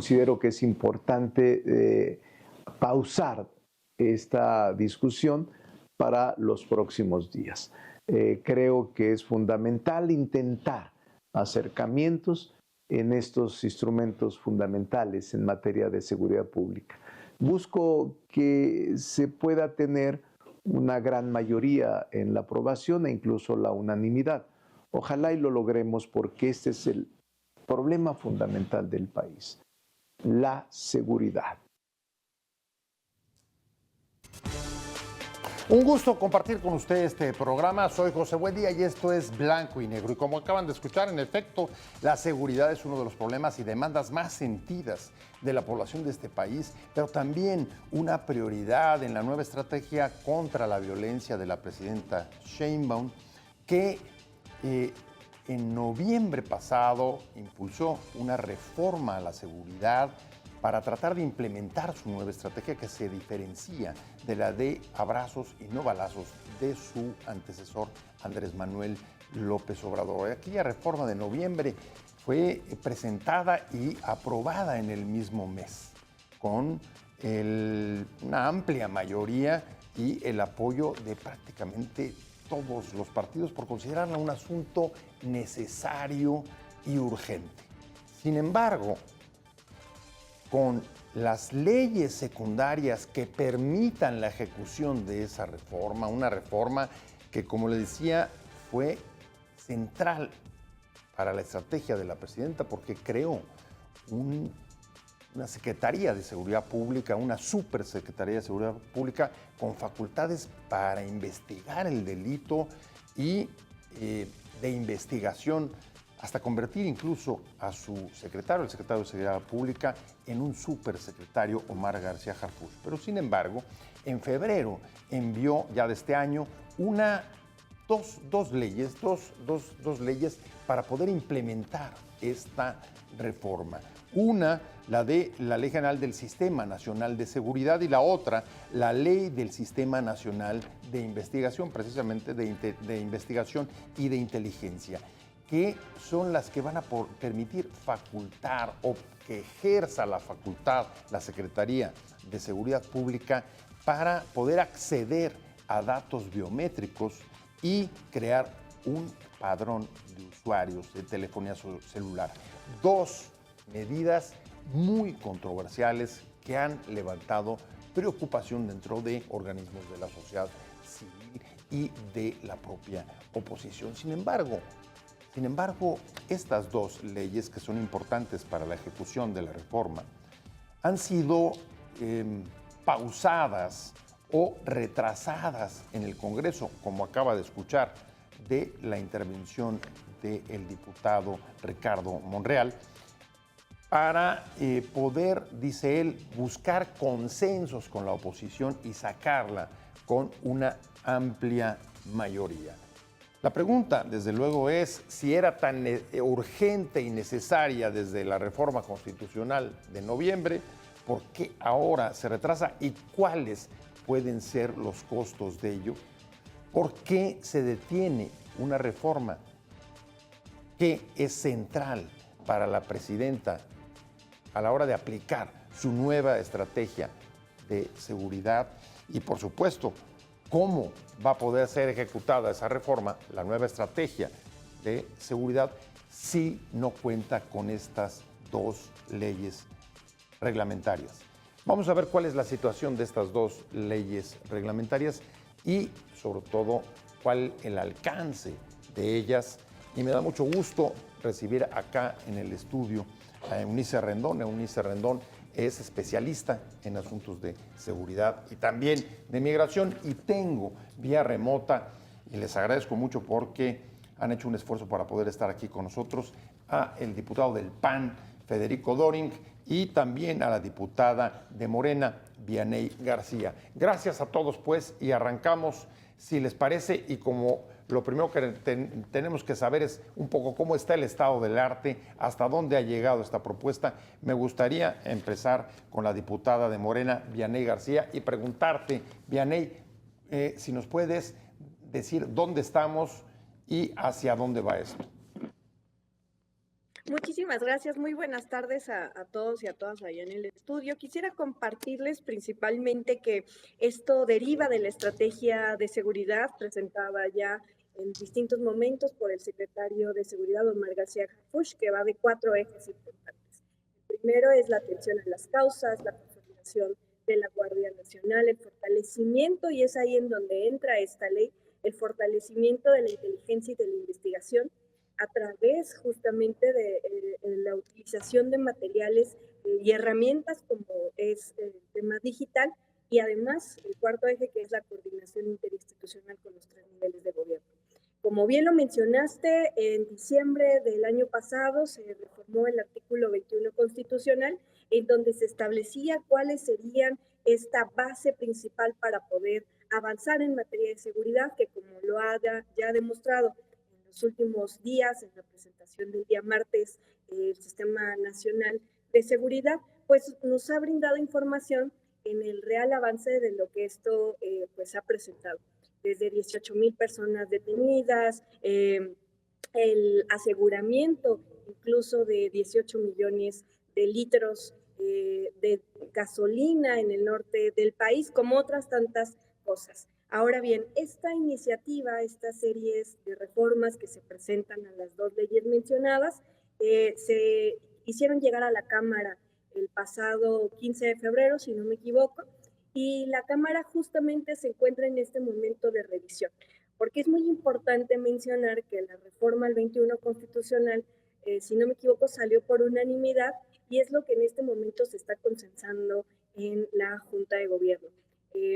considero que es importante pausar esta discusión para los próximos días. Creo que es fundamental intentar acercamientos en estos instrumentos fundamentales en materia de seguridad pública. Busco que se pueda tener una gran mayoría en la aprobación e incluso la unanimidad. Ojalá y lo logremos porque este es el problema fundamental del país, la seguridad. Un gusto compartir con usted este programa. Soy José Buendía y esto es Blanco y Negro. Y como acaban de escuchar, en efecto, la seguridad es uno de los problemas y demandas más sentidas de la población de este país, pero también una prioridad en la nueva estrategia contra la violencia de la presidenta Sheinbaum, que en noviembre pasado impulsó una reforma a la seguridad para tratar de implementar su nueva estrategia que se diferencia de la de abrazos y no balazos de su antecesor Andrés Manuel López Obrador. Aquella reforma de noviembre fue presentada y aprobada en el mismo mes, con una amplia mayoría y el apoyo de prácticamente todos los partidos por considerarla un asunto necesario y urgente. Sin embargo, con las leyes secundarias que permitan la ejecución de esa reforma, una reforma que, como le decía, fue central para la estrategia de la presidenta porque creó una Secretaría de Seguridad Pública, una Supersecretaría de Seguridad Pública con facultades para investigar el delito y de investigación, hasta convertir incluso a su secretario, el secretario de Seguridad Pública, en un supersecretario, Omar García Harfuch. Pero sin embargo, en febrero envió ya de este año dos leyes para poder implementar esta reforma. Una, la de la Ley General del Sistema Nacional de Seguridad, y la otra, la Ley del Sistema Nacional de Investigación, precisamente de investigación y de inteligencia, que son las que van a permitir facultar o que ejerza la facultad la Secretaría de Seguridad Pública para poder acceder a datos biométricos y crear un padrón de usuarios de telefonía celular. Dos medidas muy controversiales que han levantado preocupación dentro de organismos de la sociedad civil y de la propia oposición. Sin embargo, estas dos leyes, que son importantes para la ejecución de la reforma, han sido pausadas o retrasadas en el Congreso, como acaba de escuchar de la intervención del diputado Ricardo Monreal, para poder, dice él, buscar consensos con la oposición y sacarla con una amplia mayoría. La pregunta, desde luego, es si era tan urgente y necesaria desde la reforma constitucional de noviembre, ¿por qué ahora se retrasa y cuáles pueden ser los costos de ello? ¿Por qué se detiene una reforma que es central para la presidenta a la hora de aplicar su nueva estrategia de seguridad? Y, por supuesto, ¿cómo va a poder ser ejecutada esa reforma, la nueva estrategia de seguridad, si no cuenta con estas dos leyes reglamentarias? Vamos a ver cuál es la situación de estas dos leyes reglamentarias y, sobre todo, cuál el alcance de ellas. Y me da mucho gusto recibir acá en el estudio a Eunice Rendón. Eunice Rendón es especialista en asuntos de seguridad y también de migración, y tengo vía remota, y les agradezco mucho porque han hecho un esfuerzo para poder estar aquí con nosotros, a el diputado del PAN, Federico Doring, y también a la diputada de Morena, Vianey García. Gracias a todos, pues, y arrancamos, si les parece, y como lo primero que tenemos que saber es un poco cómo está el estado del arte, hasta dónde ha llegado esta propuesta. Me gustaría empezar con la diputada de Morena, Vianey García, y preguntarte, Vianey, si nos puedes decir dónde estamos y hacia dónde va esto. Muchísimas gracias, muy buenas tardes a todos y a todas allá en el estudio. Quisiera compartirles principalmente que esto deriva de la estrategia de seguridad presentada ya en distintos momentos por el secretario de Seguridad, Omar García Harfuch, que va de 4 ejes importantes. El primero es la atención a las causas, la consolidación de la Guardia Nacional, el fortalecimiento, y es ahí en donde entra esta ley, el fortalecimiento de la inteligencia y de la investigación a través justamente de la utilización de materiales y herramientas como es el tema digital, y además el cuarto eje, que es la coordinación interinstitucional con los 3 niveles de gobierno. Como bien lo mencionaste, en diciembre del año pasado se reformó el artículo 21 constitucional, en donde se establecía cuáles serían esta base principal para poder avanzar en materia de seguridad, que como lo ha ya demostrado los últimos días, en la presentación del día martes, el Sistema Nacional de Seguridad, pues nos ha brindado información en el real avance de lo que esto pues ha presentado. Desde 18,000 personas detenidas, el aseguramiento incluso de 18 millones de litros de gasolina en el norte del país, como otras tantas cosas. Ahora bien, esta iniciativa, estas series de reformas que se presentan a las 2 leyes mencionadas, se hicieron llegar a la Cámara el pasado 15 de febrero, si no me equivoco, y la Cámara justamente se encuentra en este momento de revisión, porque es muy importante mencionar que la reforma al 21 constitucional, si no me equivoco, salió por unanimidad, y es lo que en este momento se está consensando en la Junta de Gobierno.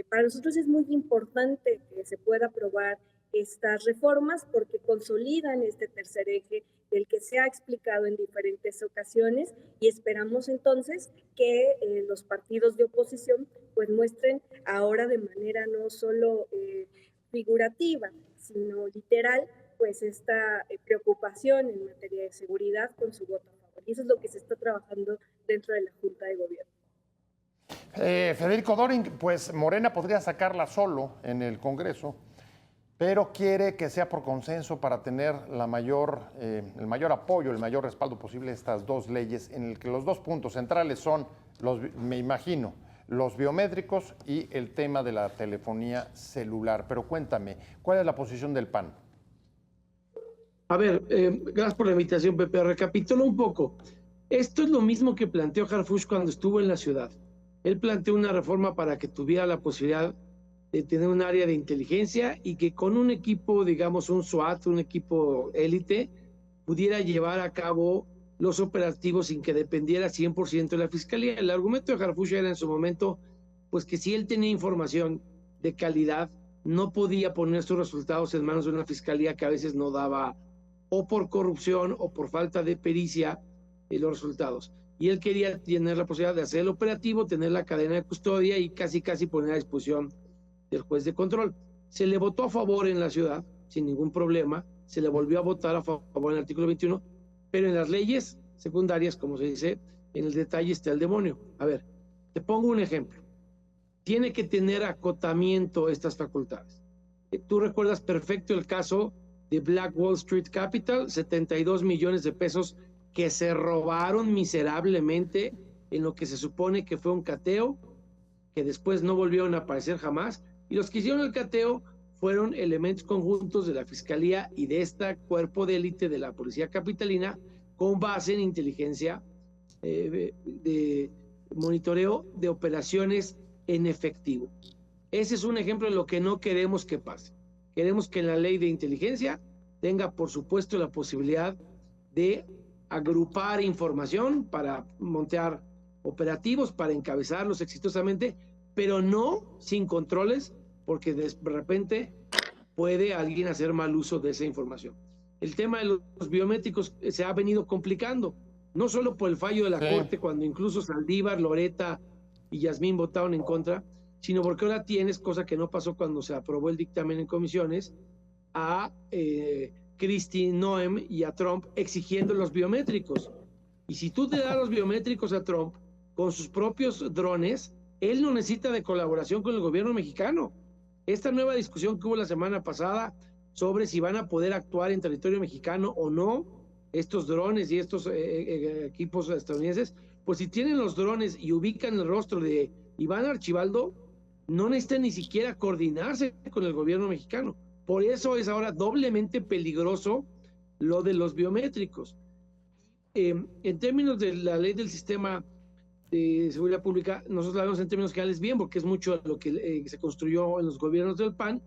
Para nosotros es muy importante que se pueda aprobar estas reformas porque consolidan este tercer eje del que se ha explicado en diferentes ocasiones, y esperamos entonces que los partidos de oposición pues muestren ahora de manera no solo figurativa, sino literal, pues esta preocupación en materia de seguridad con su voto a favor. Y eso es lo que se está trabajando dentro de la Junta de Gobierno. Federico Doring, pues Morena podría sacarla solo en el Congreso, pero quiere que sea por consenso para tener el mayor apoyo, el mayor respaldo posible de estas 2 leyes, en el que los 2 puntos centrales son, me imagino, los biométricos y el tema de la telefonía celular. Pero cuéntame, ¿cuál es la posición del PAN? A ver, gracias por la invitación, Pepe. Recapitulo un poco. Esto es lo mismo que planteó Harfuch cuando estuvo en la ciudad. Él planteó una reforma para que tuviera la posibilidad de tener un área de inteligencia y que con un equipo, digamos, un SWAT, un equipo élite, pudiera llevar a cabo los operativos sin que dependiera 100% de la Fiscalía. El argumento de Harfuch era en su momento, pues que si él tenía información de calidad, no podía poner sus resultados en manos de una Fiscalía que a veces no daba, o por corrupción o por falta de pericia, los resultados. Y él quería tener la posibilidad de hacer el operativo, tener la cadena de custodia y casi poner a disposición del juez de control. Se le votó a favor en la ciudad, sin ningún problema, se le volvió a votar a favor en el artículo 21, pero en las leyes secundarias, como se dice, en el detalle está el demonio. A ver, te pongo un ejemplo. Tiene que tener acotamiento estas facultades. Tú recuerdas perfecto el caso de Black Wall Street Capital, 72 millones de pesos que se robaron miserablemente en lo que se supone que fue un cateo, que después no volvieron a aparecer jamás, y los que hicieron el cateo fueron elementos conjuntos de la Fiscalía y de este cuerpo de élite de la Policía Capitalina, con base en inteligencia de monitoreo de operaciones en efectivo. Ese es un ejemplo de lo que no queremos que pase. Queremos que la ley de inteligencia tenga, por supuesto, la posibilidad de agrupar información para montar operativos, para encabezarlos exitosamente, pero no sin controles, porque de repente puede alguien hacer mal uso de esa información. El tema de los biométricos se ha venido complicando, no solo por el fallo de la Corte, cuando incluso Saldívar, Loretta y Yasmín votaron en contra, sino porque ahora tienes, cosa que no pasó cuando se aprobó el dictamen en comisiones, a Kristi Noem y a Trump exigiendo los biométricos. Y si tú te das los biométricos a Trump con sus propios drones, él no necesita de colaboración con el gobierno mexicano. Esta nueva discusión que hubo la semana pasada sobre si van a poder actuar en territorio mexicano o no, estos drones y estos equipos estadounidenses, pues si tienen los drones y ubican el rostro de Iván Archibaldo, no necesitan ni siquiera coordinarse con el gobierno mexicano. Por eso es ahora doblemente peligroso lo de los biométricos. En términos de la ley del sistema de seguridad pública, nosotros la vemos en términos generales bien, porque es mucho lo que se construyó en los gobiernos del PAN,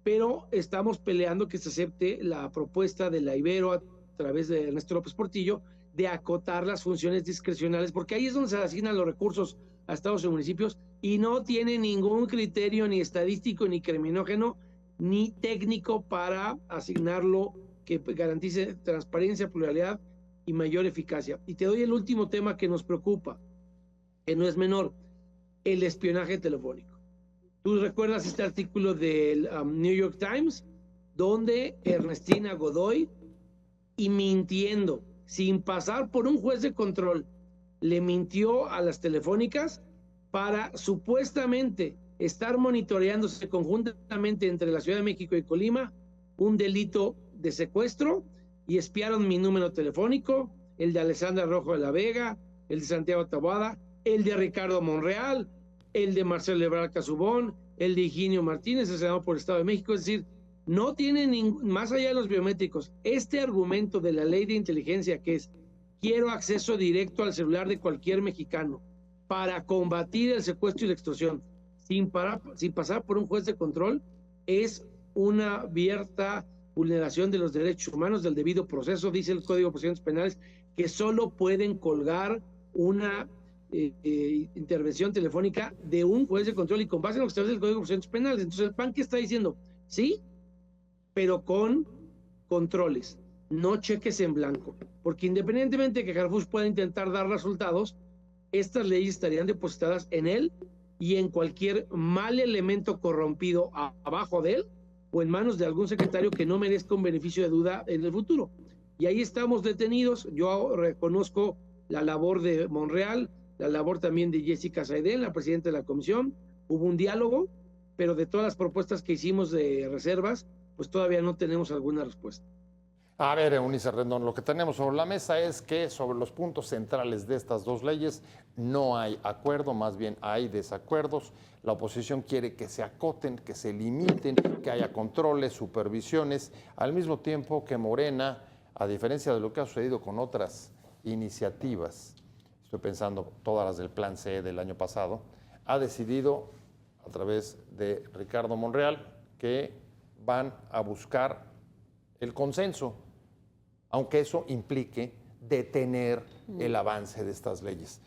pero estamos peleando que se acepte la propuesta de la Ibero a través de Ernesto López Portillo de acotar las funciones discrecionales, porque ahí es donde se asignan los recursos a estados y municipios y no tiene ningún criterio ni estadístico, ni criminógeno, ni técnico para asignarlo que garantice transparencia, pluralidad y mayor eficacia. Y te doy el último tema que nos preocupa, que no es menor, el espionaje telefónico. Tú recuerdas este artículo del New York Times, donde Ernestina Godoy, y mintiendo, sin pasar por un juez de control, le mintió a las telefónicas para supuestamente estar monitoreándose conjuntamente entre la Ciudad de México y Colima un delito de secuestro, y espiaron mi número telefónico, el de Alessandra Rojo de la Vega, el de Santiago Taboada, el de Ricardo Monreal, el de Marcelo Ebrard Casubón, el de Higinio Martínez, el senador por el Estado de México. Es decir, no tiene más allá de los biométricos, este argumento de la ley de inteligencia, que es quiero acceso directo al celular de cualquier mexicano para combatir el secuestro y la extorsión sin pasar por un juez de control, es una abierta vulneración de los derechos humanos, del debido proceso. Dice el Código de Procedimientos Penales que solo pueden colgar una intervención telefónica de un juez de control, y con base en lo que establece el Código de Procedimientos Penales. Entonces el PAN, ¿qué está diciendo? Sí, pero con controles, no cheques en blanco, porque independientemente de que Harfuch pueda intentar dar resultados, estas leyes estarían depositadas en él y en cualquier mal elemento corrompido abajo de él, o en manos de algún secretario que no merezca un beneficio de duda en el futuro. Y ahí estamos detenidos. Yo reconozco la labor de Monreal, la labor también de Jessica Saidén, la presidenta de la comisión. Hubo un diálogo, pero de todas las propuestas que hicimos de reservas, pues todavía no tenemos alguna respuesta. A ver, Eunice Rendón, lo que tenemos sobre la mesa es que sobre los puntos centrales de estas dos leyes no hay acuerdo, más bien hay desacuerdos. La oposición quiere que se acoten, que se limiten, que haya controles, supervisiones, al mismo tiempo que Morena, a diferencia de lo que ha sucedido con otras iniciativas, estoy pensando todas las del Plan C del año pasado, ha decidido a través de Ricardo Monreal que van a buscar el consenso, aunque eso implique detener el avance de estas leyes.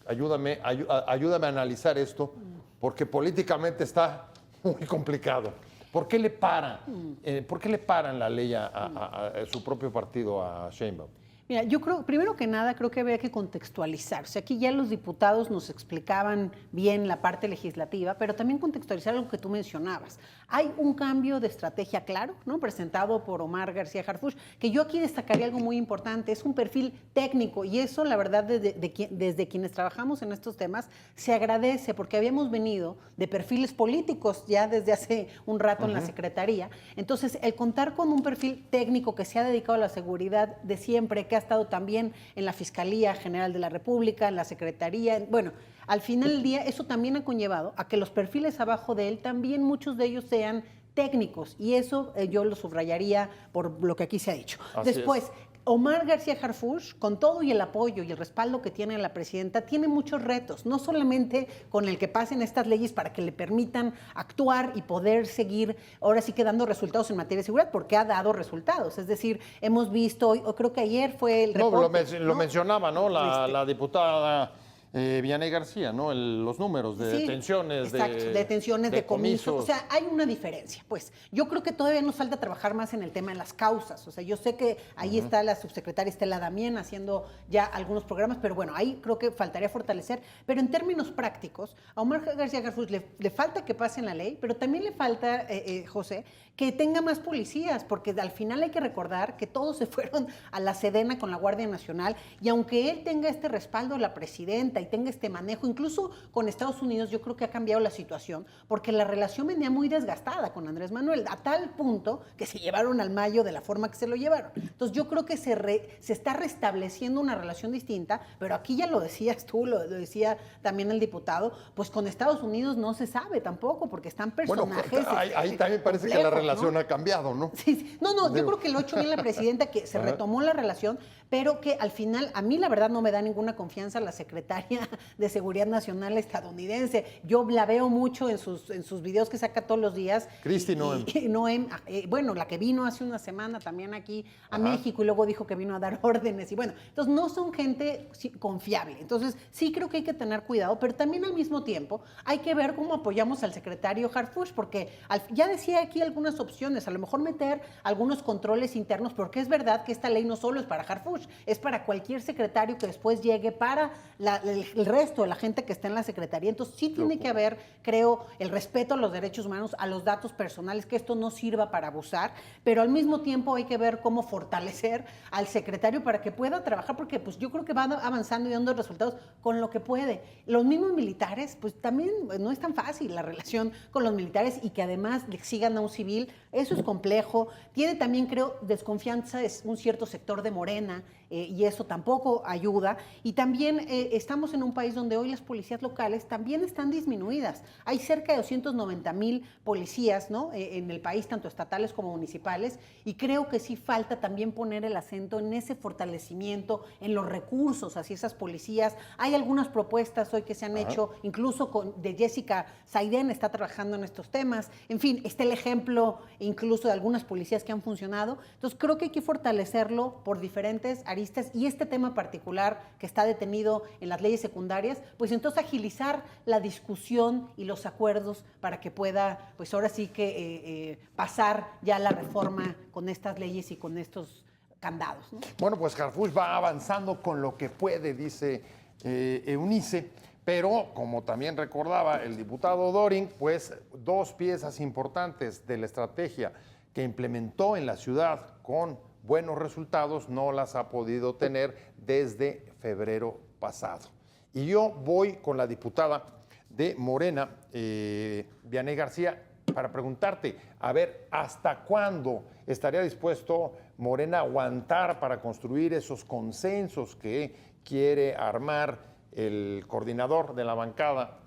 Ayúdame a analizar esto, porque políticamente está muy complicado. ¿Por qué le paran la ley a su propio partido, a Sheinbaum? Mira, yo creo, primero que nada, creo que habría que contextualizar. O sea, aquí ya los diputados nos explicaban bien la parte legislativa, pero también contextualizar lo que tú mencionabas. Hay un cambio de estrategia claro, ¿no? Presentado por Omar García Harfuch, que yo aquí destacaría algo muy importante, es un perfil técnico, y eso, la verdad, desde quienes trabajamos en estos temas, se agradece, porque habíamos venido de perfiles políticos ya desde hace un rato en la Secretaría. Entonces, el contar con un perfil técnico que se ha dedicado a la seguridad de siempre, que ha estado también en la Fiscalía General de la República, en la Secretaría, bueno, al final del día eso también ha conllevado a que los perfiles abajo de él también muchos de ellos sean técnicos, y eso yo lo subrayaría por lo que aquí se ha dicho. Después, Omar García Harfuch, con todo y el apoyo y el respaldo que tiene la presidenta, tiene muchos retos, no solamente con el que pasen estas leyes para que le permitan actuar y poder seguir, ahora sí que dando resultados en materia de seguridad, porque ha dado resultados. Es decir, hemos visto, hoy, creo que ayer fue el reporte. Lo mencionaba, ¿no? La diputada Vianey García, ¿no? Los números de detenciones, detenciones, decomisos. O sea, hay una diferencia. Pues yo creo que todavía nos falta trabajar más en el tema de las causas. O sea, yo sé que ahí está la subsecretaria Estela Damián haciendo ya algunos programas, pero bueno, ahí creo que faltaría fortalecer. Pero en términos prácticos, a Omar García Harfuch le falta que pase en la ley, pero también le falta, José, que tenga más policías, porque al final hay que recordar que todos se fueron a la Sedena con la Guardia Nacional, y aunque él tenga este respaldo de la presidenta y tenga este manejo, incluso con Estados Unidos, yo creo que ha cambiado la situación, porque la relación venía muy desgastada con Andrés Manuel, a tal punto que se llevaron al Mayo de la forma que se lo llevaron. Entonces yo creo que se está restableciendo una relación distinta, pero aquí ya lo decías tú, lo decía también el diputado, pues con Estados Unidos no se sabe tampoco, porque están personajes. Bueno, ahí también parece que la relación, ¿no?, ha cambiado, ¿no? Sí, sí. No, yo creo que lo ha hecho bien la presidenta, que se retomó la relación, pero que al final, a mí la verdad no me da ninguna confianza la secretaria de Seguridad Nacional estadounidense. Yo la veo mucho en sus videos que saca todos los días. Kristi Noem. Noem, bueno, la que vino hace una semana también aquí a México y luego dijo que vino a dar órdenes. Y bueno, entonces no son gente confiable. Entonces sí creo que hay que tener cuidado, pero también al mismo tiempo hay que ver cómo apoyamos al secretario Harfuch, porque ya decía aquí algunas opciones, a lo mejor meter algunos controles internos, porque es verdad que esta ley no solo es para Harfuch, es para cualquier secretario que después llegue, para el resto de la gente que está en la secretaría. Entonces sí tiene que haber, creo, el respeto a los derechos humanos, a los datos personales, que esto no sirva para abusar, pero al mismo tiempo hay que ver cómo fortalecer al secretario para que pueda trabajar, porque pues yo creo que va avanzando y dando resultados con lo que puede. Los mismos militares, pues también no es tan fácil la relación con los militares, y que además le sigan a un civil, eso es complejo. Tiene también, creo, desconfianza es un cierto sector de Morena, y eso tampoco ayuda. Y también estamos en un país donde hoy las policías locales también están disminuidas. Hay cerca de 290,000 policías, ¿no?, en el país, tanto estatales como municipales, y creo que sí falta también poner el acento en ese fortalecimiento, en los recursos hacia esas policías. Hay algunas propuestas hoy que se han hecho, incluso de Jessica Saiden, está trabajando en estos temas. En fin, está el ejemplo incluso de algunas policías que han funcionado. Entonces creo que hay que fortalecerlo por diferentes aristas, y este tema particular que está detenido en las leyes secundarias, pues entonces agilizar la discusión y los acuerdos para que pueda, pues ahora sí que pasar ya la reforma con estas leyes y con estos candados, ¿no? Bueno, pues Harfuch va avanzando con lo que puede, dice Eunice, pero como también recordaba el diputado Dorin, pues dos piezas importantes de la estrategia que implementó en la ciudad con buenos resultados no las ha podido tener desde febrero pasado. Y yo voy con la diputada de Morena, Vianey García, para preguntarte, a ver, ¿hasta cuándo estaría dispuesto Morena a aguantar para construir esos consensos que quiere armar el coordinador de la bancada?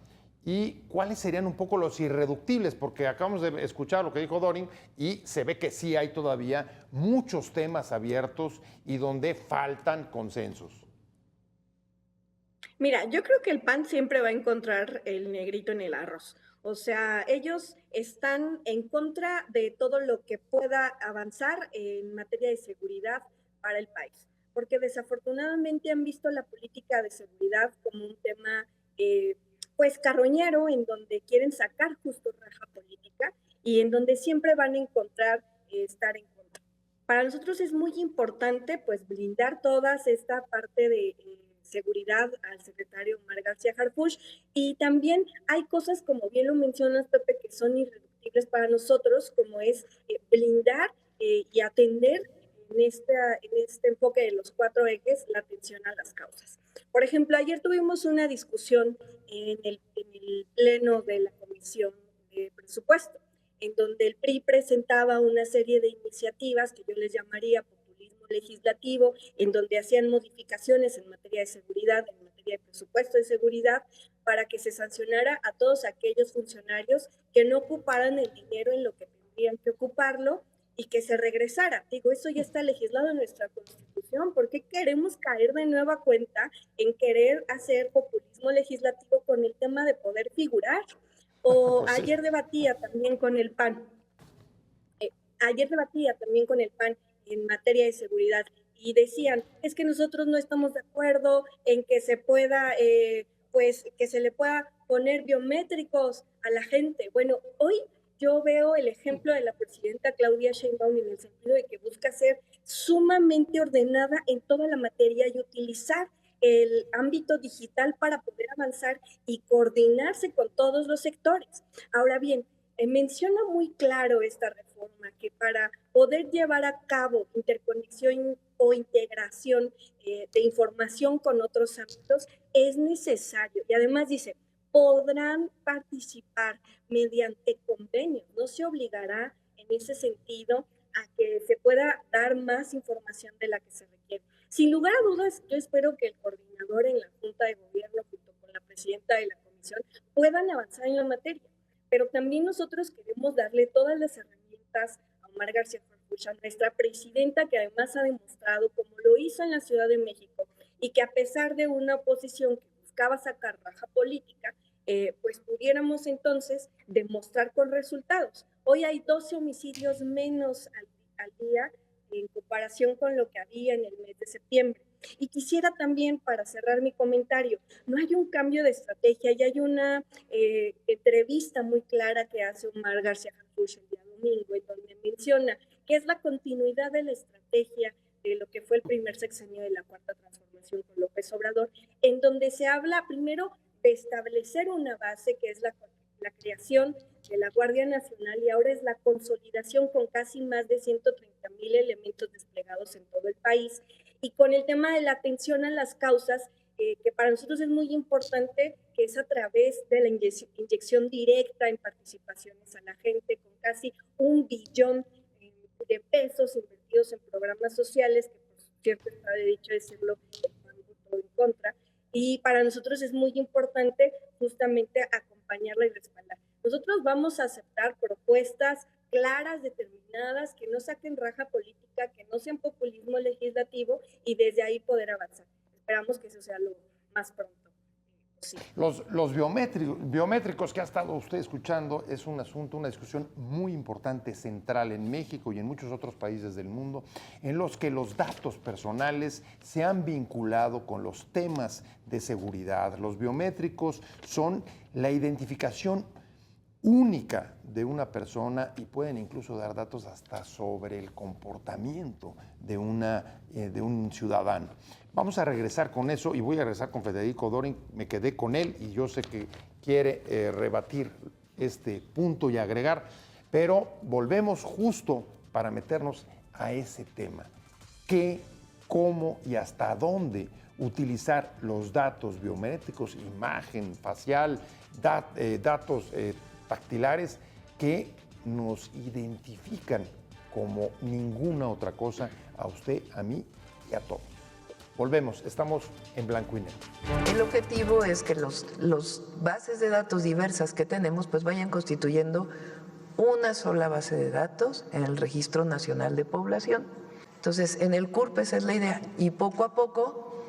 ¿Y cuáles serían un poco los irreductibles? Porque acabamos de escuchar lo que dijo Dorin y se ve que sí hay todavía muchos temas abiertos y donde faltan consensos. Mira, yo creo que el PAN siempre va a encontrar el negrito en el arroz. O sea, ellos están en contra de todo lo que pueda avanzar en materia de seguridad para el país, porque desafortunadamente han visto la política de seguridad como un tema pues carroñero, en donde quieren sacar justo raja política y en donde siempre van a encontrar estar en contra. Para nosotros es muy importante pues blindar toda esta parte de seguridad al secretario Omar García Harfuch, y también hay cosas, como bien lo mencionas, Pepe, que son irreductibles para nosotros, como es blindar y atender en este enfoque de los 4 ejes la atención a las causas. Por ejemplo, ayer tuvimos una discusión en el pleno de la Comisión de Presupuesto, en donde el PRI presentaba una serie de iniciativas que yo les llamaría populismo legislativo, en donde hacían modificaciones en materia de seguridad, en materia de presupuesto de seguridad, para que se sancionara a todos aquellos funcionarios que no ocuparan el dinero en lo que tendrían que ocuparlo y que se regresara. Digo, eso ya está legislado en nuestra Constitución. ¿Por qué queremos caer de nueva cuenta en querer hacer populismo legislativo con el tema de poder figurar? O pues sí. Ayer debatía también con el PAN. En materia de seguridad, y decían, es que nosotros no estamos de acuerdo en que se pueda, pues, que se le pueda poner biométricos a la gente. Bueno, hoy yo veo el ejemplo de la presidenta Claudia Sheinbaum en el sentido de que busca ser sumamente ordenada en toda la materia y utilizar el ámbito digital para poder avanzar y coordinarse con todos los sectores. Ahora bien, menciona muy claro esta reforma que para poder llevar a cabo interconexión o integración de información con otros ámbitos es necesario. Y además dice, podrán participar mediante convenios, no se obligará en ese sentido a que se pueda dar más información de la que se requiere. Sin lugar a dudas, yo espero que el coordinador en la Junta de Gobierno, junto con la presidenta de la Comisión, puedan avanzar en la materia. Pero también nosotros queremos darle todas las herramientas a Omar García Harfuch, a nuestra presidenta, que además ha demostrado, como lo hizo en la Ciudad de México, y que a pesar de una oposición que buscaba sacar raja política, pues pudiéramos entonces demostrar con resultados. Hoy hay 12 homicidios menos al día en comparación con lo que había en el mes de septiembre. Y quisiera también, para cerrar mi comentario, no hay un cambio de estrategia, ya hay una entrevista muy clara que hace Omar García Harfuch el día domingo, en donde menciona que es la continuidad de la estrategia de lo que fue el primer sexenio de la Cuarta Transformación con López Obrador, en donde se habla primero de establecer una base que es la creación de la Guardia Nacional, y ahora es la consolidación con casi más de 130,000 elementos desplegados en todo el país, y con el tema de la atención a las causas, que para nosotros es muy importante, que es a través de la inyección directa en participaciones a la gente, con casi 1 billón de pesos invertidos en programas sociales, que por cierto está de dicho decirlo, todo en contra, y para nosotros es muy importante justamente acompañarla y respaldar. Nosotros vamos a aceptar propuestas claras, determinadas, que no saquen raja política, que no sean populismo legislativo, y desde ahí poder avanzar. Esperamos que eso sea lo más pronto posible. Los biométricos que ha estado usted escuchando es un asunto, una discusión muy importante, central en México y en muchos otros países del mundo, en los que los datos personales se han vinculado con los temas de seguridad. Los biométricos son la identificación única de una persona y pueden incluso dar datos hasta sobre el comportamiento de un ciudadano. Vamos a regresar con eso y voy a regresar con Federico Dorin. Me quedé con él y yo sé que quiere rebatir este punto y agregar, pero volvemos justo para meternos a ese tema. ¿Qué, cómo y hasta dónde utilizar los datos biométricos, imagen facial, datos dactilares que nos identifican como ninguna otra cosa a usted, a mí y a todos? Volvemos, estamos en blanco y negro. El objetivo es que los bases de datos diversas que tenemos pues vayan constituyendo una sola base de datos en el Registro Nacional de Población. Entonces, en el CURP esa es la idea, y poco a poco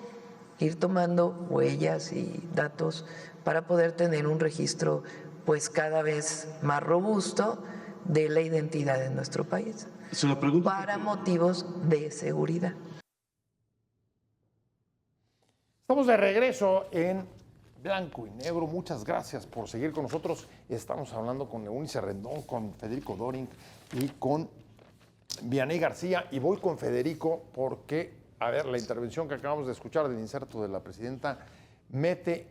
ir tomando huellas y datos para poder tener un registro pues cada vez más robusto de la identidad de nuestro país. Es una pregunta para motivos de seguridad. Estamos de regreso en blanco y negro. Muchas gracias por seguir con nosotros. Estamos hablando con Eunice Rendón, con Federico Dorin y con Vianey García. Y voy con Federico porque, a ver, la intervención que acabamos de escuchar del inserto de la presidenta mete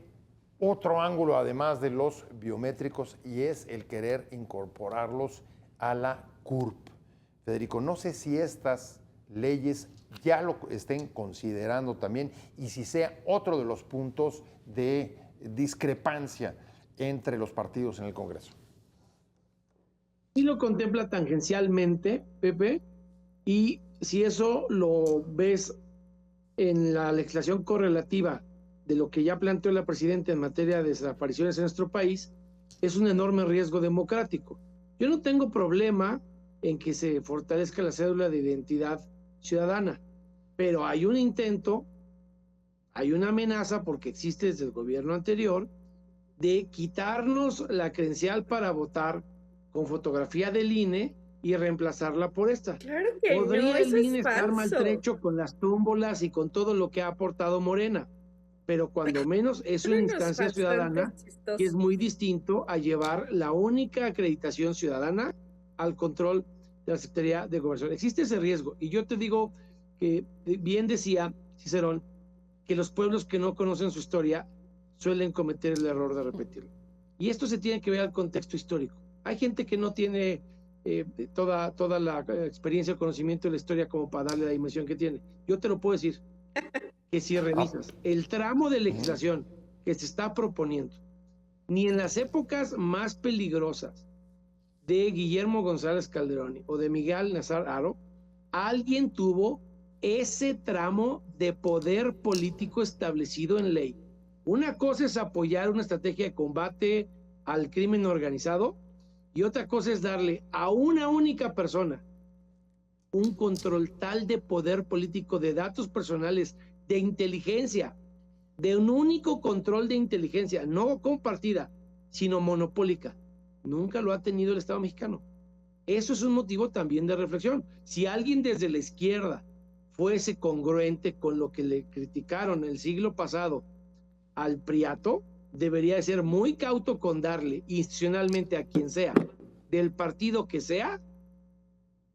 otro ángulo además de los biométricos, y es el querer incorporarlos a la CURP. Federico, no sé si estas leyes ya lo estén considerando también y si sea otro de los puntos de discrepancia entre los partidos en el Congreso. Sí lo contempla tangencialmente, Pepe, y si eso lo ves en la legislación correlativa de lo que ya planteó la presidenta en materia de desapariciones en nuestro país, es un enorme riesgo democrático. Yo no tengo problema en que se fortalezca la cédula de identidad ciudadana, pero hay un intento, hay una amenaza, porque existe desde el gobierno anterior, de quitarnos la credencial para votar con fotografía del INE y reemplazarla por esta. Claro que ¿Podría no, el eso INE es estar falso. maltrecho con las tómbolas y con todo lo que ha aportado Morena? Pero cuando menos es una instancia ciudadana que es muy distinto a llevar la única acreditación ciudadana al control de la Secretaría de Gobernación. Existe ese riesgo, y yo te digo que bien decía Cicerón que los pueblos que no conocen su historia suelen cometer el error de repetirlo. Y esto se tiene que ver al contexto histórico. Hay gente que no tiene toda la experiencia, el conocimiento de la historia como para darle la dimensión que tiene. Yo te lo puedo decir, que si revisas el tramo de legislación que se está proponiendo, ni en las épocas más peligrosas de Guillermo González Calderón o de Miguel Nazar Haro, alguien tuvo ese tramo de poder político establecido en ley. Una cosa es apoyar una estrategia de combate al crimen organizado y otra cosa es darle a una única persona un control tal de poder político, de datos personales, de inteligencia, de un único control de inteligencia, no compartida, sino monopólica. Nunca lo ha tenido el Estado mexicano. Eso es un motivo también de reflexión. Si alguien desde la izquierda fuese congruente con lo que le criticaron el siglo pasado al priato, debería de ser muy cauto con darle institucionalmente a quien sea, del partido que sea,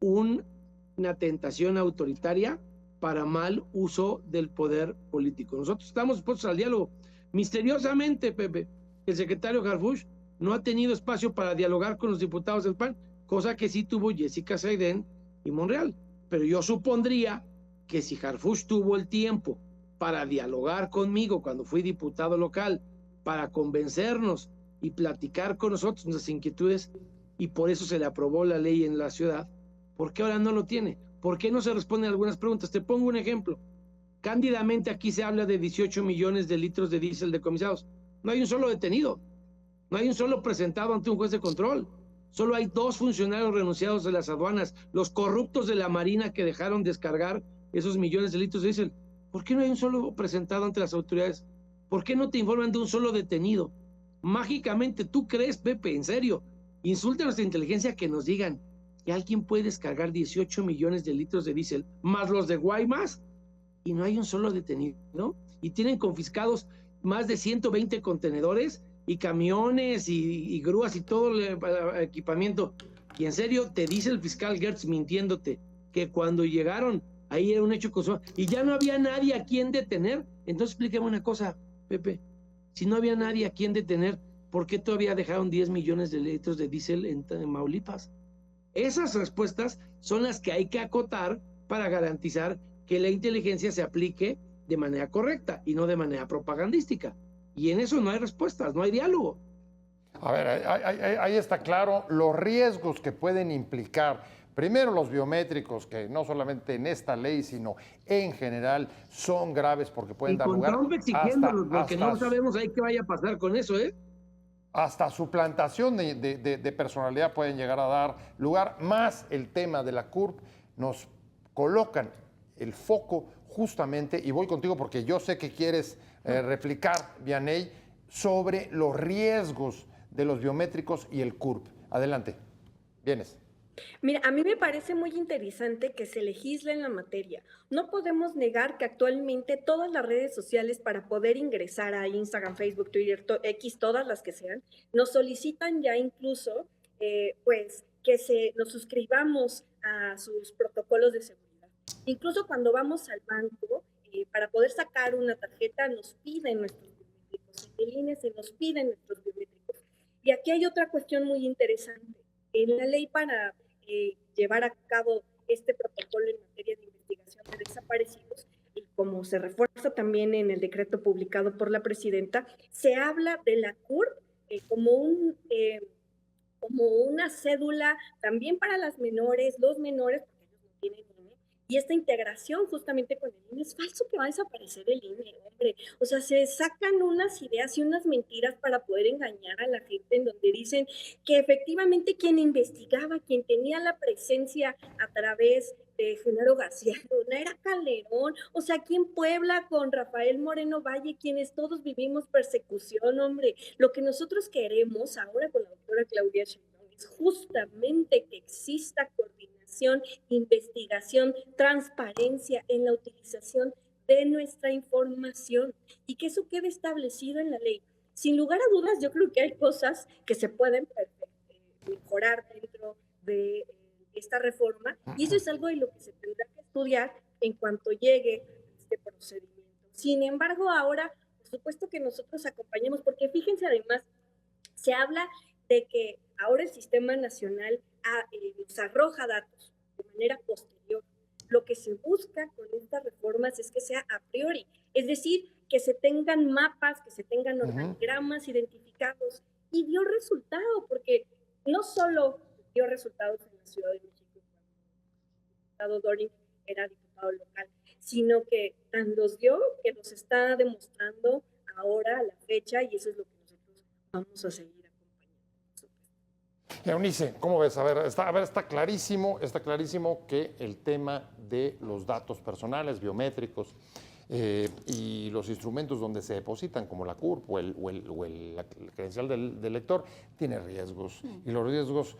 una tentación autoritaria para mal uso del poder político. Nosotros estamos dispuestos al diálogo. Misteriosamente, Pepe, el secretario Harfuch no ha tenido espacio para dialogar con los diputados del PAN, cosa que sí tuvo Jessica Seidén y Monreal. Pero yo supondría que si Harfuch tuvo el tiempo para dialogar conmigo cuando fui diputado local, para convencernos y platicar con nosotros nuestras inquietudes, y por eso se le aprobó la ley en la ciudad, ¿por qué ahora no lo tiene? ¿Por qué no se responden algunas preguntas? Te pongo un ejemplo. Cándidamente aquí se habla de 18 millones de litros de diésel decomisados. No hay un solo detenido. No hay un solo presentado ante un juez de control. Solo hay 2 funcionarios renunciados de las aduanas, los corruptos de la Marina que dejaron descargar esos millones de litros de diésel. ¿Por qué no hay un solo presentado ante las autoridades? ¿Por qué no te informan de un solo detenido? Mágicamente, ¿tú crees, Pepe, en serio? Insulta a nuestra inteligencia que nos digan que alguien puede descargar 18 millones de litros de diésel, más los de Guaymas, y no hay un solo detenido, ¿no? Y tienen confiscados más de 120 contenedores y camiones y grúas y todo el equipamiento. Y en serio, te dice el fiscal Gertz mintiéndote que cuando llegaron ahí era un hecho consuelo y ya no había nadie a quien detener. Entonces explícame una cosa, Pepe, si no había nadie a quien detener, ¿por qué todavía dejaron 10 millones de litros de diésel en Tamaulipas? Esas respuestas son las que hay que acotar para garantizar que la inteligencia se aplique de manera correcta y no de manera propagandística. Y en eso no hay respuestas, no hay diálogo. A ver, ahí está claro los riesgos que pueden implicar, primero los biométricos, que no solamente en esta ley, sino en general son graves porque pueden dar lugar porque no sabemos ahí qué vaya a pasar con eso, ¿eh? Hasta suplantación de personalidad pueden llegar a dar lugar, más el tema de la CURP, nos colocan el foco justamente, y voy contigo porque yo sé que quieres replicar, Vianey, sobre los riesgos de los biométricos y el CURP. Adelante, vienes. Mira, a mí me parece muy interesante que se legisle en la materia. No podemos negar que actualmente todas las redes sociales para poder ingresar a Instagram, Facebook, Twitter, X, todas las que sean, nos solicitan ya incluso pues que nos suscribamos a sus protocolos de seguridad. Incluso cuando vamos al banco, para poder sacar una tarjeta nos piden nuestros biométricos. En el INE se nos piden nuestros biométricos. Y aquí hay otra cuestión muy interesante. En la ley para llevar a cabo este protocolo en materia de investigación de desaparecidos, y como se refuerza también en el decreto publicado por la presidenta, se habla de la CURP como una cédula también para los menores, porque ellos no tienen INE, y esta integración justamente con el INE. Es falso que va a desaparecer el INE, hombre. O sea, se sacan unas ideas y unas mentiras para poder engañar a la gente, en donde dicen que efectivamente quien investigaba, quien tenía la presencia a través de Genaro García Luna era Calderón. O sea, aquí en Puebla con Rafael Moreno Valle, quienes todos vivimos persecución, hombre. Lo que nosotros queremos ahora con la doctora Claudia Sheinbaum es justamente que exista coordinación, investigación, transparencia en la utilización de nuestra información y que eso quede establecido en la ley. Sin lugar a dudas, yo creo que hay cosas que se pueden mejorar dentro de esta reforma, y eso es algo de lo que se tendrá que estudiar en cuanto llegue este procedimiento. Sin embargo, ahora, por supuesto que nosotros acompañamos, porque fíjense, además, se habla de que ahora el Sistema Nacional nos arroja datos de manera posterior. Lo que se busca con estas reformas es que sea a priori, es decir, que se tengan mapas, que se tengan organigramas identificados, y dio resultado, porque no solo dio resultados en la Ciudad de México, el diputado Dorin era diputado local, sino que tan los dio que nos está demostrando ahora a la fecha, y eso es lo que nosotros vamos a seguir acompañando. Eunice, ¿cómo ves? A ver, está clarísimo que el tema de los datos personales, biométricos, y los instrumentos donde se depositan, como la CURP o la credencial del lector, tiene riesgos. Y los riesgos,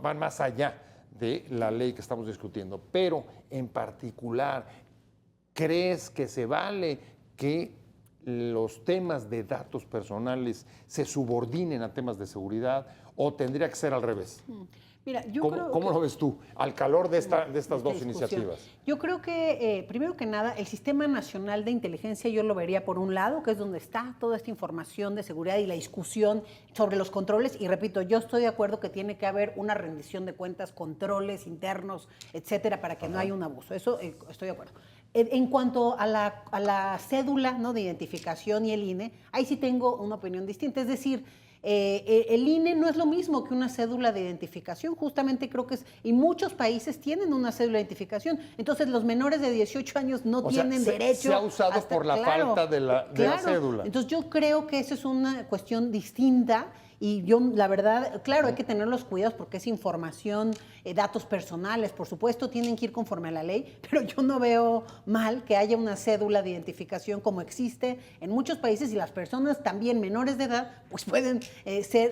van más allá de la ley que estamos discutiendo. Pero, en particular, ¿crees que se vale que los temas de datos personales se subordinen a temas de seguridad, o tendría que ser al revés? Mira, ¿Cómo lo ves tú al calor de estas dos iniciativas? Yo creo que, primero que nada, el Sistema Nacional de Inteligencia yo lo vería por un lado, que es donde está toda esta información de seguridad y la discusión sobre los controles. Y repito, yo estoy de acuerdo que tiene que haber una rendición de cuentas, controles internos, etcétera, para que no haya un abuso. Eso estoy de acuerdo. En cuanto a la cédula, ¿no?, de identificación y el INE, ahí sí tengo una opinión distinta. Es decir, el INE no es lo mismo que una cédula de identificación, justamente creo que y muchos países tienen una cédula de identificación, entonces los menores de 18 años no tienen derecho. Se ha usado por la falta de la cédula. Entonces yo creo que eso es una cuestión distinta. Y yo, la verdad, claro, hay que tener los cuidados porque es información, datos personales, por supuesto, tienen que ir conforme a la ley, pero yo no veo mal que haya una cédula de identificación como existe en muchos países, y las personas también menores de edad pues pueden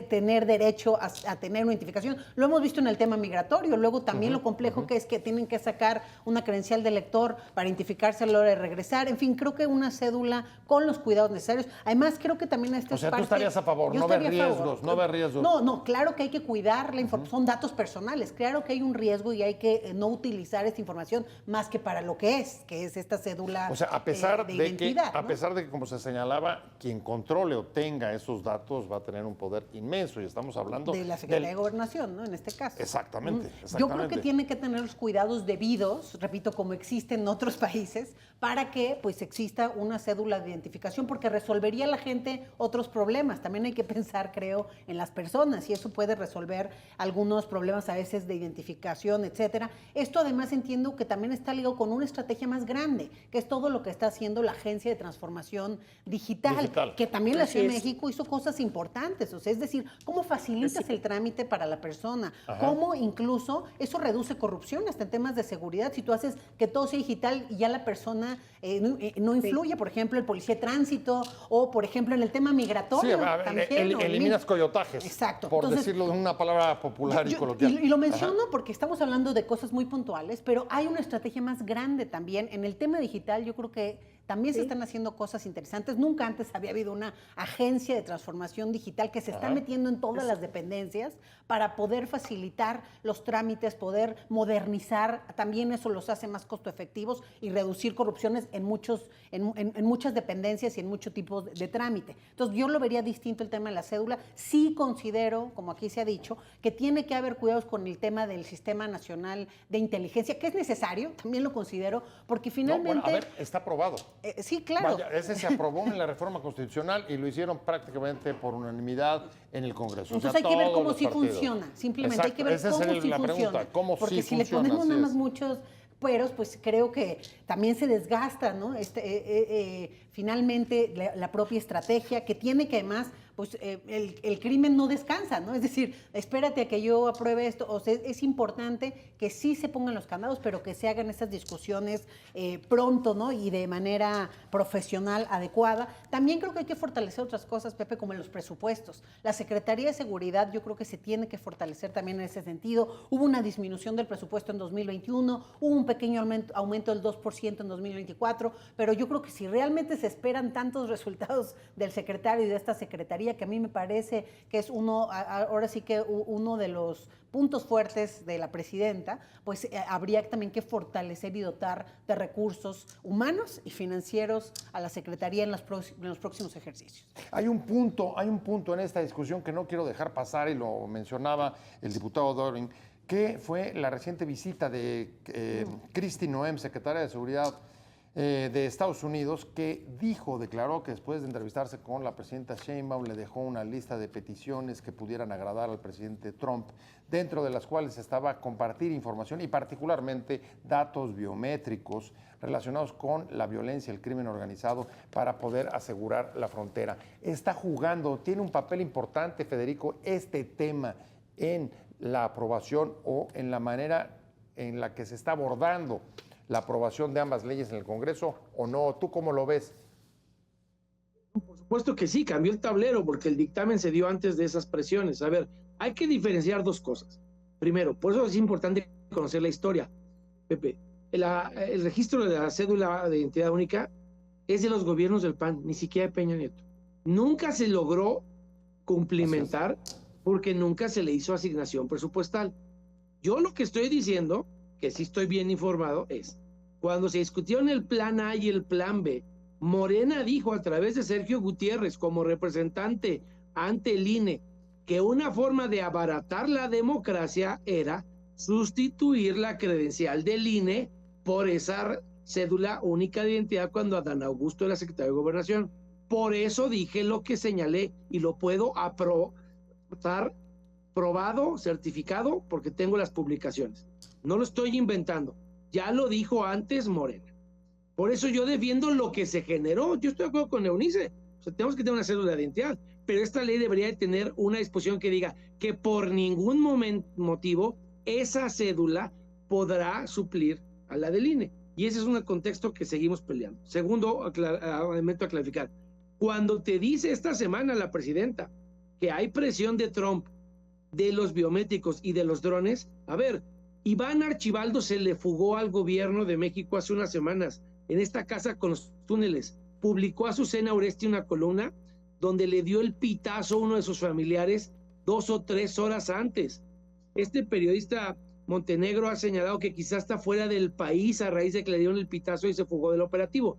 tener derecho a tener una identificación. Lo hemos visto en el tema migratorio, luego también lo complejo que es que tienen que sacar una credencial de lector para identificarse a la hora de regresar. En fin, creo que una cédula con los cuidados necesarios. Además, creo que también esta tú estarías a favor, no ver riesgos. No ver riesgos. No, claro que hay que cuidar la información, son datos personales, claro que hay un riesgo y hay que no utilizar esta información más que para lo que es esta cédula. O sea, a pesar de de identidad, que, ¿no?, a pesar de que, como se señalaba, quien controle o tenga esos datos va a tener un poder inmenso, y estamos hablando de la Secretaría de Gobernación, ¿no?, en este caso. Exactamente. Yo creo que tiene que tener los cuidados debidos, repito, como existe en otros países, para que pues exista una cédula de identificación, porque resolvería a la gente otros problemas. También hay que pensar, creo, en las personas, y eso puede resolver algunos problemas a veces de identificación, etcétera. Esto además entiendo que también está ligado con una estrategia más grande, que es todo lo que está haciendo la Agencia de Transformación Digital. Que también la Ciudad de México hizo cosas importantes. O sea, es decir, cómo facilitas el trámite para la persona, cómo incluso eso reduce corrupción hasta en temas de seguridad. Si tú haces que todo sea digital y ya la persona no influye, por ejemplo, el policía de tránsito, o por ejemplo en el tema migratorio. Eliminas coyotajes. Exacto. Por decirlo de una palabra popular y coloquial. Y lo menciono porque estamos hablando de cosas muy puntuales, pero hay una estrategia más grande también. En el tema digital yo creo que también se están haciendo cosas interesantes. Nunca antes había habido una agencia de transformación digital que se está metiendo en todas las dependencias para poder facilitar los trámites, poder modernizar. También eso los hace más costo efectivos y reducir corrupciones en muchas dependencias y en muchos tipos de trámite. Entonces yo lo vería distinto el tema de la cédula. Sí considero, como aquí se ha dicho, que tiene que haber cuidados con el tema del Sistema Nacional de Inteligencia, que es necesario, también lo considero, porque finalmente... está aprobado. Sí, claro. Vaya, ese se aprobó en la reforma constitucional y lo hicieron prácticamente por unanimidad en el Congreso. Entonces hay que ver cómo sí funciona, simplemente. Exacto. Hay que ver cómo sí funciona. Porque si le ponemos nada más muchos peros, pues creo que también se desgasta, ¿no? Finalmente la propia estrategia, que tiene que además, pues el crimen no descansa, ¿no? Es decir, espérate a que yo apruebe esto. O sea, es importante que sí se pongan los candados, pero que se hagan estas discusiones pronto, ¿no? Y de manera profesional, adecuada. También creo que hay que fortalecer otras cosas, Pepe, como en los presupuestos. La Secretaría de Seguridad yo creo que se tiene que fortalecer también en ese sentido. Hubo una disminución del presupuesto en 2021, hubo un pequeño aumento del 2% en 2024, pero yo creo que si realmente se esperan tantos resultados del secretario y de esta secretaría, secretaría, que a mí me parece que es ahora sí que uno de los puntos fuertes de la presidenta, pues habría también que fortalecer y dotar de recursos humanos y financieros a la Secretaría en los próximos ejercicios. Hay un punto en esta discusión que no quiero dejar pasar, y lo mencionaba el diputado Doring, que fue la reciente visita de Kristi Noem, secretaria de Seguridad de Estados Unidos, que declaró que después de entrevistarse con la presidenta Sheinbaum le dejó una lista de peticiones que pudieran agradar al presidente Trump, dentro de las cuales estaba compartir información y particularmente datos biométricos relacionados con la violencia y el crimen organizado para poder asegurar la frontera. Está jugando, tiene un papel importante, Federico, este tema en la aprobación o en la manera en la que se está abordando la aprobación de ambas leyes en el Congreso, ¿o no? ¿Tú cómo lo ves? Por supuesto que sí, cambió el tablero porque el dictamen se dio antes de esas presiones. A ver, hay que diferenciar dos cosas. Primero, por eso es importante conocer la historia. Pepe, el registro de la cédula de identidad única es de los gobiernos del PAN, ni siquiera de Peña Nieto. Nunca se logró cumplimentar porque nunca se le hizo asignación presupuestal. Yo lo que estoy diciendo, que sí estoy bien informado, es cuando se discutieron el plan A y el plan B, Morena dijo a través de Sergio Gutiérrez como representante ante el INE que una forma de abaratar la democracia era sustituir la credencial del INE por esa cédula única de identidad cuando Adán Augusto era secretario de Gobernación. Por eso dije lo que señalé y lo puedo estar probado, certificado, porque tengo las publicaciones. No lo estoy inventando. Ya lo dijo antes Morena. Por eso yo defiendo lo que se generó. Yo estoy de acuerdo con Eunice. O sea, tenemos que tener una cédula de identidad. Pero esta ley debería de tener una disposición que diga que por ningún motivo esa cédula podrá suplir a la del INE. Y ese es un contexto que seguimos peleando. Segundo elemento a clarificar. Cuando te dice esta semana la presidenta que hay presión de Trump de los biométricos y de los drones, a ver, Iván Archibaldo se le fugó al gobierno de México hace unas semanas en esta casa con los túneles. Publicó a Azucena Oresti una columna donde le dio el pitazo a uno de sus familiares 2 o 3 horas antes. Este periodista Montenegro ha señalado que quizás está fuera del país a raíz de que le dieron el pitazo y se fugó del operativo.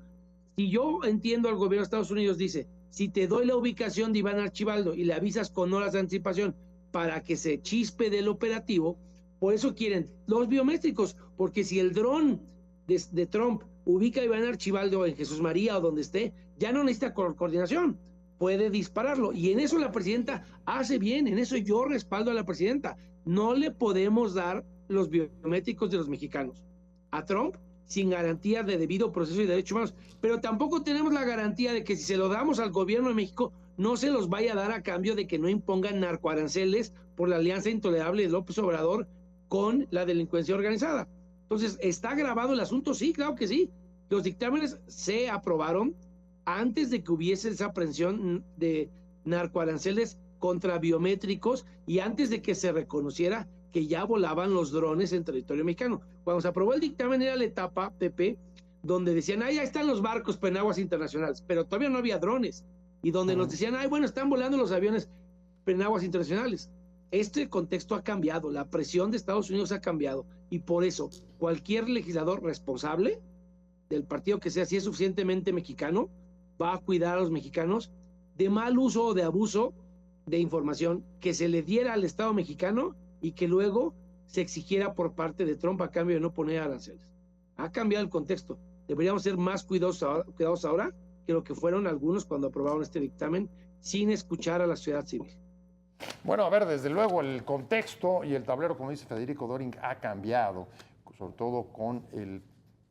Si yo entiendo al gobierno de Estados Unidos, dice, si te doy la ubicación de Iván Archibaldo y le avisas con horas de anticipación para que se chispe del operativo, por eso quieren los biométricos, porque si el dron de Trump ubica a Iván Archibaldo en Jesús María o donde esté, ya no necesita coordinación, puede dispararlo. Y en eso la presidenta hace bien, en eso yo respaldo a la presidenta. No le podemos dar los biométricos de los mexicanos a Trump sin garantía de debido proceso y derechos humanos, pero tampoco tenemos la garantía de que si se lo damos al gobierno de México, no se los vaya a dar a cambio de que no impongan narcoaranceles por la alianza intolerable de López Obrador con la delincuencia organizada. Entonces, ¿está grabado el asunto? Sí, claro que sí. Los dictámenes se aprobaron antes de que hubiese esa aprehensión de narcoaranceles contra biométricos y antes de que se reconociera que ya volaban los drones en territorio mexicano. Cuando se aprobó el dictamen era la etapa, Pepe, donde decían, ahí están los barcos en aguas internacionales, pero todavía no había drones. Y donde nos decían, bueno, están volando los aviones en aguas internacionales. Este contexto ha cambiado, la presión de Estados Unidos ha cambiado, y por eso cualquier legislador responsable del partido que sea, si es suficientemente mexicano, va a cuidar a los mexicanos de mal uso o de abuso de información que se le diera al Estado mexicano y que luego se exigiera por parte de Trump a cambio de no poner aranceles. Ha cambiado el contexto. Deberíamos ser más cuidadosos ahora que lo que fueron algunos cuando aprobaron este dictamen sin escuchar a la sociedad civil. Bueno, a ver, desde luego el contexto y el tablero, como dice Federico Doring, ha cambiado, sobre todo con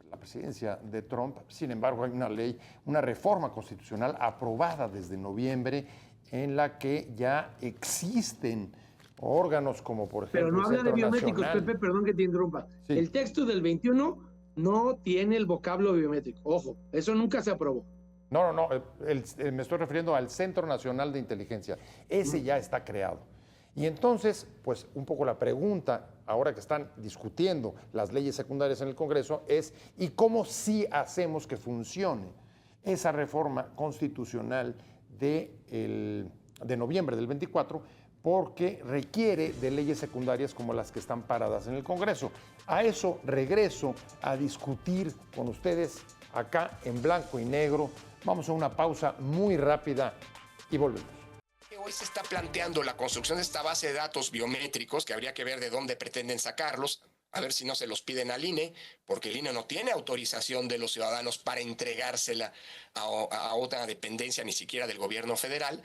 la presidencia de Trump. Sin embargo, hay una ley, una reforma constitucional aprobada desde noviembre en la que ya existen órganos como, por ejemplo, pero no habla de biométricos, Pepe, perdón que te interrumpa. Sí. El texto del 21 no tiene el vocablo biométrico. Ojo, eso nunca se aprobó. No, me estoy refiriendo al Centro Nacional de Inteligencia. Ese ya está creado. Y entonces, pues un poco la pregunta, ahora que están discutiendo las leyes secundarias en el Congreso, es ¿y cómo sí hacemos que funcione esa reforma constitucional del de noviembre del 24, porque requiere de leyes secundarias como las que están paradas en el Congreso. A eso regreso a discutir con ustedes acá en Blanco y Negro. Vamos a una pausa muy rápida y volvemos. Hoy se está planteando la construcción de esta base de datos biométricos, que habría que ver de dónde pretenden sacarlos, a ver si no se los piden al INE, porque el INE no tiene autorización de los ciudadanos para entregársela a otra dependencia, ni siquiera del gobierno federal.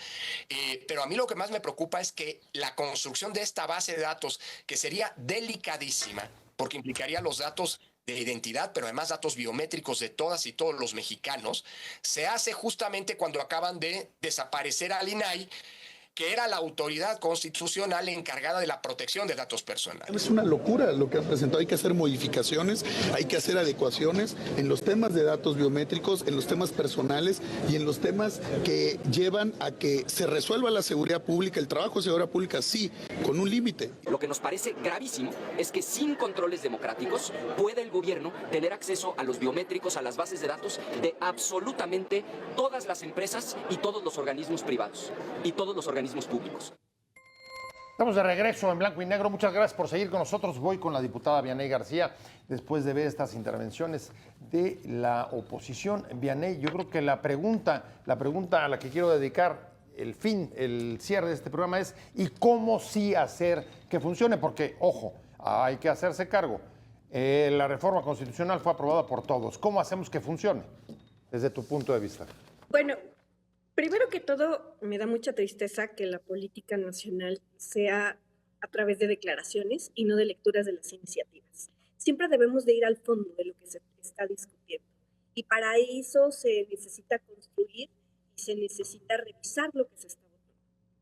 Pero a mí lo que más me preocupa es que la construcción de esta base de datos, que sería delicadísima, porque implicaría los datos de identidad, pero además datos biométricos de todas y todos los mexicanos, se hace justamente cuando acaban de desaparecer al INAI, que era la autoridad constitucional encargada de la protección de datos personales. Es una locura lo que han presentado. Hay que hacer modificaciones, hay que hacer adecuaciones en los temas de datos biométricos, en los temas personales y en los temas que llevan a que se resuelva la seguridad pública, el trabajo de seguridad pública, sí, con un límite. Lo que nos parece gravísimo es que sin controles democráticos puede el gobierno tener acceso a los biométricos, a las bases de datos de absolutamente todas las empresas y todos los organismos privados y todos los organismos públicos. Estamos de regreso en Blanco y Negro. Muchas gracias por seguir con nosotros. Voy con la diputada Vianey García después de ver estas intervenciones de la oposición. Vianey, yo creo que la pregunta a la que quiero dedicar el cierre de este programa es ¿y cómo sí hacer que funcione? Porque, ojo, hay que hacerse cargo. La reforma constitucional fue aprobada por todos. ¿Cómo hacemos que funcione desde tu punto de vista? Bueno, primero que todo, me da mucha tristeza que la política nacional sea a través de declaraciones y no de lecturas de las iniciativas. Siempre debemos de ir al fondo de lo que se está discutiendo. Y para eso se necesita construir y se necesita revisar lo que se está votando.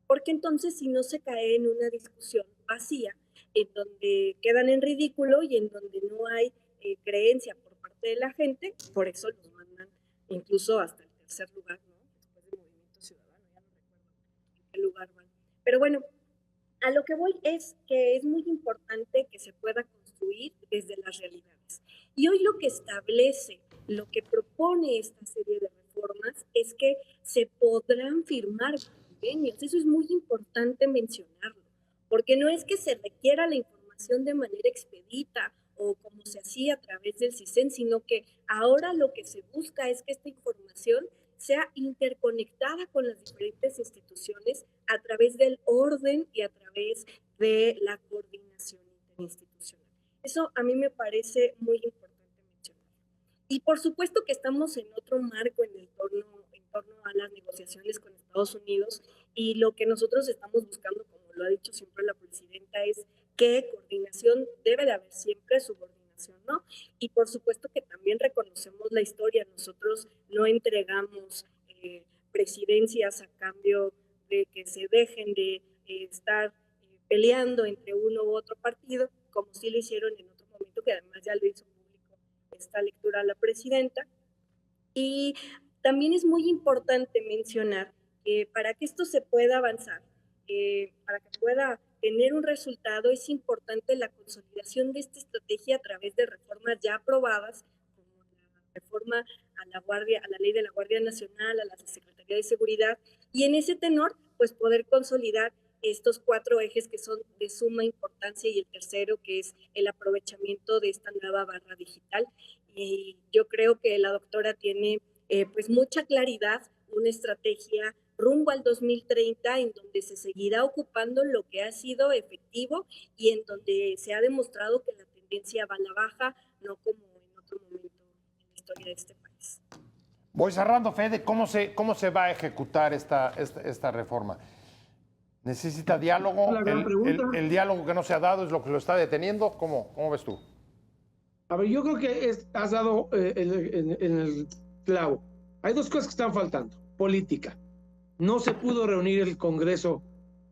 Porque entonces, si no, se cae en una discusión vacía, en donde quedan en ridículo y en donde no hay creencia por parte de la gente, por eso los mandan incluso hasta el tercer lugar, ¿no? Lugar van. Pero bueno, a lo que voy es que es muy importante que se pueda construir desde las realidades. Y hoy lo que establece, lo que propone esta serie de reformas es que se podrán firmar convenios. Eso es muy importante mencionarlo, porque no es que se requiera la información de manera expedita o como se hacía a través del CISEN, sino que ahora lo que se busca es que esta información sea interconectada con las diferentes instituciones a través del orden y a través de la coordinación interinstitucional. Eso a mí me parece muy importante mencionar. Y por supuesto que estamos en otro marco en torno a las negociaciones con Estados Unidos, y lo que nosotros estamos buscando, como lo ha dicho siempre la presidenta, es que coordinación debe de haber siempre, subordinación, ¿no? Y por supuesto que también reconocemos la historia. Nosotros no entregamos presidencias a cambio de que se dejen de estar peleando entre uno u otro partido, como sí lo hicieron en otro momento, que además ya lo hizo público esta lectura a la presidenta. Y también es muy importante mencionar que para que esto se pueda avanzar, para que pueda tener un resultado, es importante la consolidación de esta estrategia a través de reformas ya aprobadas, como la reforma a la ley de la Guardia Nacional, a la Secretaría de Seguridad, y en ese tenor, pues poder consolidar estos 4 ejes que son de suma importancia, y el tercero, que es el aprovechamiento de esta nueva barra digital. Y yo creo que la doctora tiene pues mucha claridad, una estrategia rumbo al 2030 en donde se seguirá ocupando lo que ha sido efectivo y en donde se ha demostrado que la tendencia va a la baja, no como en otro momento en la historia de este país. Voy cerrando, Fede. ¿Cómo se va a ejecutar esta reforma? ¿Necesita diálogo? ¿El diálogo que no se ha dado es lo que lo está deteniendo? ¿Cómo ves tú? A ver, yo creo que has dado en el clavo. Hay 2 cosas que están faltando. Política. No se pudo reunir el Congreso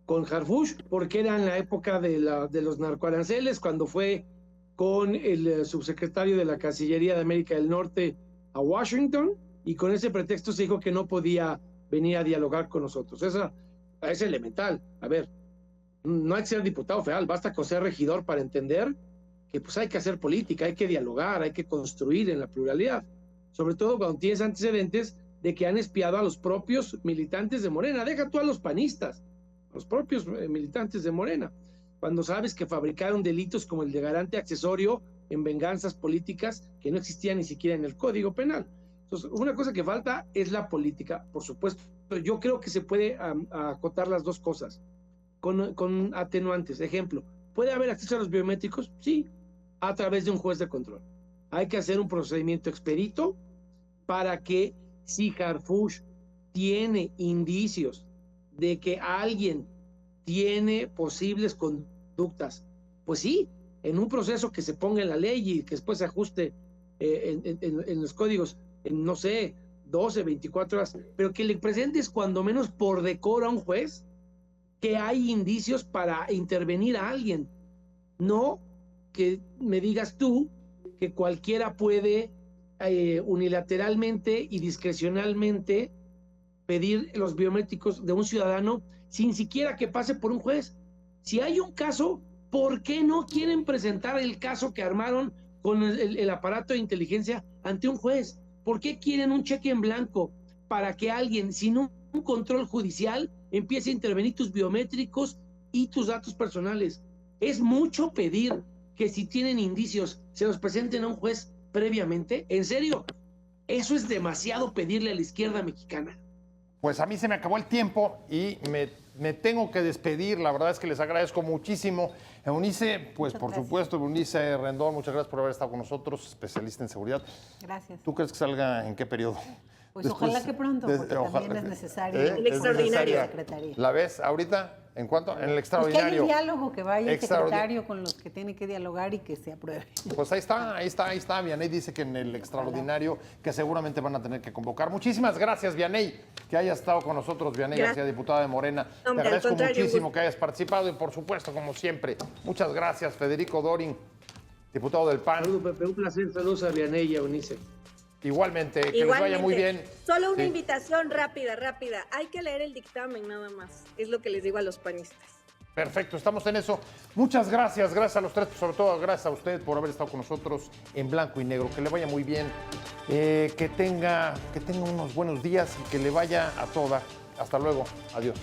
con Harfuch porque era en la época de los narcoaranceles, cuando fue con el subsecretario de la Cancillería de América del Norte a Washington, y con ese pretexto se dijo que no podía venir a dialogar con nosotros. Eso es elemental. A ver, no hay que ser diputado federal, basta con ser regidor para entender que pues hay que hacer política, hay que dialogar, hay que construir en la pluralidad, sobre todo cuando tienes antecedentes de que han espiado a los propios militantes de Morena. Deja tú a los panistas, a los propios militantes de Morena. Cuando sabes que fabricaron delitos como el de garante accesorio en venganzas políticas que no existían ni siquiera en el Código Penal. Entonces, una cosa que falta es la política, por supuesto. Yo creo que se puede acotar las dos cosas con atenuantes. Ejemplo, ¿puede haber acceso a los biométricos? Sí, a través de un juez de control. Hay que hacer un procedimiento expedito para que si Harfuch tiene indicios de que alguien tiene posibles conductas, pues sí, en un proceso que se ponga en la ley y que después se ajuste en los códigos, en, no sé, 12, 24 horas, pero que le presentes cuando menos por decoro a un juez que hay indicios para intervenir a alguien. No que me digas tú que cualquiera puede unilateralmente y discrecionalmente pedir los biométricos de un ciudadano sin siquiera que pase por un juez. Si hay un caso, ¿por qué no quieren presentar el caso que armaron con el aparato de inteligencia ante un juez? ¿Por qué quieren un cheque en blanco para que alguien sin un control judicial empiece a intervenir tus biométricos y tus datos personales? Es mucho pedir que si tienen indicios se los presenten a un juez previamente. ¿En serio? Eso es demasiado pedirle a la izquierda mexicana. Pues a mí se me acabó el tiempo y me tengo que despedir. La verdad es que les agradezco muchísimo. Eunice, pues Muchas por gracias. supuesto, Eunice Rendón, muchas gracias por haber estado con nosotros, especialista en seguridad. Gracias. ¿Tú crees que salga en qué periodo? Pues ojalá que pronto, porque también es necesario. El extraordinario. Secretaría. ¿La ves ahorita? ¿En cuánto? En el Pues que haya extraordinario. un diálogo, que vaya el Extraordi- secretario con los que tiene que dialogar y que se apruebe. Pues ahí está. Vianey dice que en el extraordinario, que seguramente van a tener que convocar. Muchísimas gracias, Vianey, que hayas estado con nosotros, Vianey García, diputada de Morena. Hombre, Te al agradezco contrario, muchísimo que hayas participado y, por supuesto, como siempre, muchas gracias, Federico Dorin, diputado del PAN. Saludos, Pepe, un placer. Saludos a Vianey y a Eunice. Igualmente, que les vaya muy bien. Solo una Sí. invitación rápida. Hay que leer el dictamen nada más. Es lo que les digo a los panistas. Perfecto, estamos en eso. Muchas gracias a los tres, sobre todo gracias a usted por haber estado con nosotros en Blanco y Negro. Que le vaya muy bien, que tenga unos buenos días y que le vaya a toda. Hasta luego, adiós.